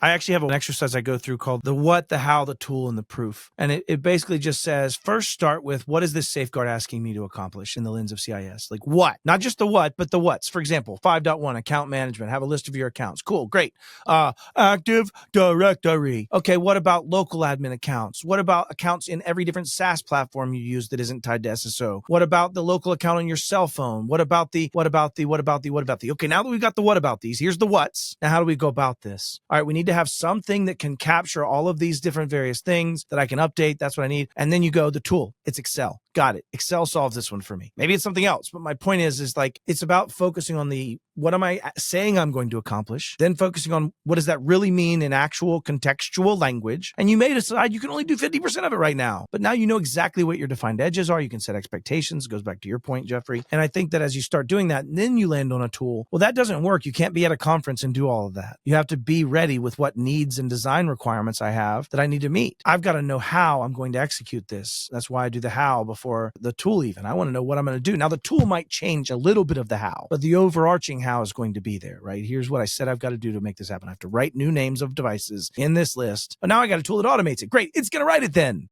I actually have an exercise I go through called the what, the how, the tool, and the proof. And it basically just says, first start with what is this safeguard asking me to accomplish in the lens of CIS? Like what? Not just the what, but the what's. For example, 5.1, account management. Have a list of your accounts. Cool, great. Active Directory. Okay, what about local admin accounts? What about accounts in every different SaaS platform you use that isn't tied to SSO? What about the local account on your cell phone? What about the? Okay, now that we've got the what about these, here's the what's. Now, how do we go about this? All right, we need to have something that can capture all of these different various things that I can update. That's what I need. And then you go, the tool. It's Excel. Got it. Excel solves this one for me. Maybe it's something else, but my point is like, it's about focusing on the, what am I saying I'm going to accomplish? Then focusing on what does that really mean in actual contextual language? And you may decide you can only do 50% of it right now, but now you know exactly what your defined edges are. You can set expectations. It goes back to your point, Jeffrey. And I think that as you start doing that, then you land on a tool. Well, that doesn't work. You can't be at a conference and do all of that. You have to be ready with what needs and design requirements I have that I need to meet. I've got to know how I'm going to execute this. That's why I do the how before the tool even. I want to know what I'm going to do. Now, the tool might change a little bit of the how, but the overarching how is going to be there, right? Here's what I said I've got to do to make this happen. I have to write new names of devices in this list. But now I got a tool that automates it. Great. It's going to write it then.